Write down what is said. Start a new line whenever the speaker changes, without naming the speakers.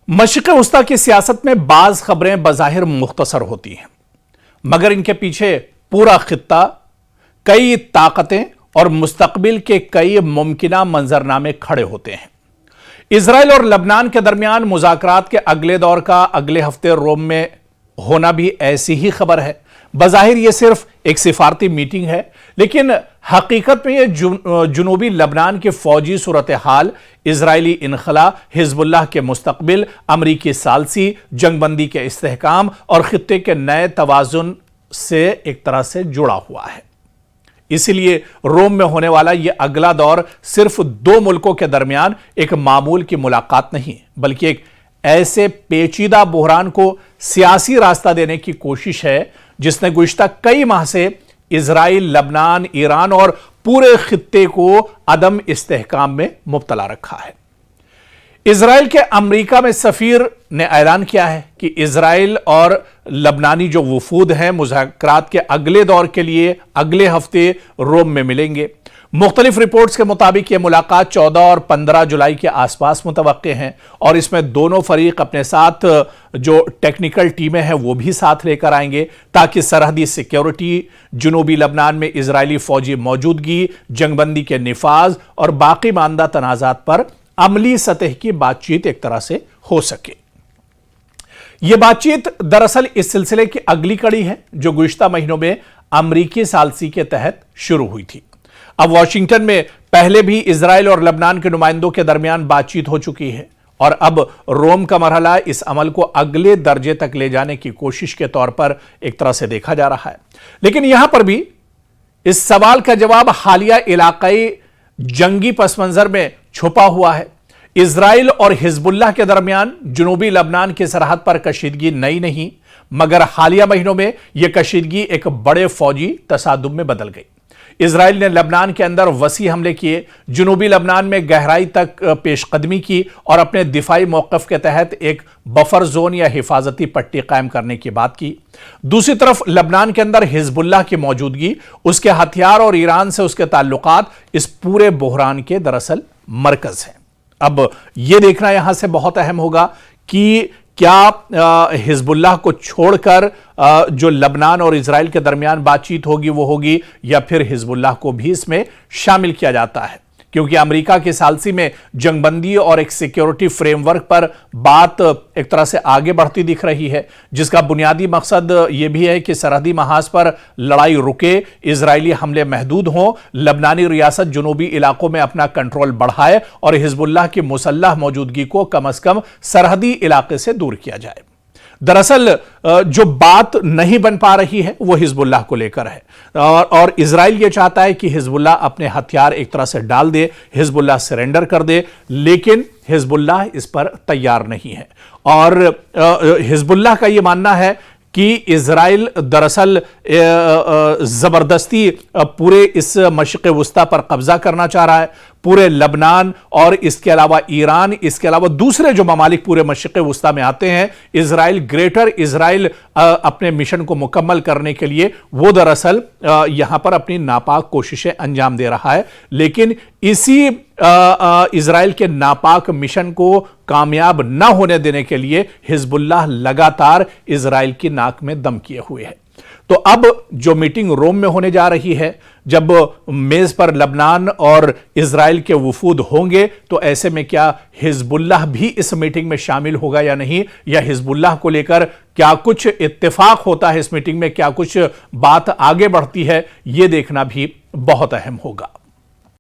मशरिक़ वस्ता की सियासत में बाज़ खबरें बज़ाहिर मुख्तसर होती हैं, मगर इनके पीछे पूरा खित्ता, कई ताकतें और मुस्तक़बिल के कई मुमकिना मंजरनामे खड़े होते हैं। इजराइल और लबनान के दरमियान मुज़ाकरात के अगले दौर का अगले हफ्ते रोम में होना भी ऐसी ही खबर है। बज़ाहिर ये सिर्फ एक सिफारती मीटिंग है, लेकिन हकीकत में ये जुनूबी लबनान की फौजी सूरत हाल, इजरायली इनखला, हिजबुल्लाह के मुस्तक़बिल, अमरीकी सालसी, जंगबंदी के इस्तेहकाम और खित्ते के नए तवाज़ुन से एक तरह से जुड़ा हुआ है। इसीलिए रोम में होने वाला यह अगला दौर सिर्फ दो मुल्कों के दरमियान एक मामूल की मुलाकात नहीं, बल्कि एक ऐसे पेचीदा बहरान को सियासी रास्ता देने की कोशिश है जिसने गुज़िश्ता कई माह से इजराइल, लबनान, ईरान और पूरे खित्ते को अदम इस्तेहकाम में मुब्तला रखा है। इजराइल के अमेरिका में सफीर ने ऐलान किया है कि इजराइल और लबनानी जो वफूद हैं मुज़ाकरात के अगले दौर के लिए अगले हफ्ते रोम में मिलेंगे। मुख्तलिफ रिपोर्ट्स के मुताबिक यह मुलाकात 14 और 15 जुलाई के आसपास मुतवक्के हैं और इसमें दोनों फरीक अपने साथ जो टेक्निकल टीमें हैं वो भी साथ लेकर आएंगे, ताकि सरहदी सिक्योरिटी, जुनूबी लबनान में इजरायली फौजी मौजूदगी, जंगबंदी के निफाज और बाकी मानदा तनाज़ात पर अमली सतह की बातचीत एक तरह से हो सके। यह बातचीत दरअसल इस सिलसिले की अगली कड़ी है जो गुज़िश्ता महीनों में अमरीकी सालसी के तहत शुरू हुई थी। अब वॉशिंगटन में पहले भी इजराइल और लबनान के नुमाइंदों के दरमियान बातचीत हो चुकी है और अब रोम का मरहला इस अमल को अगले दर्जे तक ले जाने की कोशिश के तौर पर एक तरह से देखा जा रहा है। लेकिन यहां पर भी इस सवाल का जवाब हालिया इलाकाई जंगी पसमंजर में छुपा हुआ है। इजराइल और हिजबुल्लाह के दरमियान जुनूबी लबनान की सरहद पर कशीदगी नई नहीं, मगर हालिया महीनों में यह कशीदगी एक बड़े फौजी तसादुम में बदल गई। इजराइल ने लबनान के अंदर वसी हमले किए, जुनूबी लबनान में गहराई तक पेशकदमी की और अपने दिफाई मौक़िफ़ के तहत एक बफर जोन या हिफाजती पट्टी कायम करने की बात की। दूसरी तरफ लबनान के अंदर हिजबुल्लाह की मौजूदगी, उसके हथियार और ईरान से उसके ताल्लुकात इस पूरे बहरान के दरअसल मरकज हैं। अब यह देखना यहां से बहुत अहम होगा कि क्या हिजबुल्लाह को छोड़कर जो लबनान और इजराइल के दरमियान बातचीत होगी वो होगी, या फिर हिजबुल्लाह को भी इसमें शामिल किया जाता है, क्योंकि अमेरिका की सालसी में जंगबंदी और एक सिक्योरिटी फ्रेमवर्क पर बात एक तरह से आगे बढ़ती दिख रही है, जिसका बुनियादी मकसद यह भी है कि सरहदी महाज पर लड़ाई रुके, इजरायली हमले महदूद हों, लबनानी रियासत जुनूबी इलाकों में अपना कंट्रोल बढ़ाए और हिजबुल्लाह की मुसल्लह मौजूदगी को कम अज कम सरहदी इलाके से दूर किया जाए। दरअसल जो बात नहीं बन पा रही है वो हिजबुल्लाह को लेकर है और इजराइल ये चाहता है कि हिजबुल्लाह अपने हथियार एक तरह से डाल दे, हिजबुल्लाह सरेंडर कर दे, लेकिन हिजबुल्लाह इस पर तैयार नहीं है। और हिजबुल्लाह का ये मानना है कि इजराइल दरअसल जबरदस्ती पूरे इस मशरिक़ वस्ता पर कब्जा करना चाह रहा है, पूरे लबनान और इसके अलावा ईरान, इसके अलावा दूसरे जो ममालिक पूरे मशरिक़ वस्ता में आते हैं। इजराइल, ग्रेटर इजराइल अपने मिशन को मुकम्मल करने के लिए वो दरअसल यहां पर अपनी नापाक कोशिशें अंजाम दे रहा है, लेकिन इसी इजराइल के नापाक मिशन को कामयाब न होने देने के लिए हिजबुल्लाह लगातार इजराइल की नाक में दम किए हुए है। तो अब जो मीटिंग रोम में होने जा रही है, जब मेज पर लबनान और इजराइल के वफूद होंगे, तो ऐसे में क्या हिजबुल्लाह भी इस मीटिंग में शामिल होगा या नहीं, या हिजबुल्लाह को लेकर क्या कुछ इत्तेफाक होता है इस मीटिंग में, क्या कुछ बात आगे बढ़ती है, यह देखना भी बहुत अहम होगा।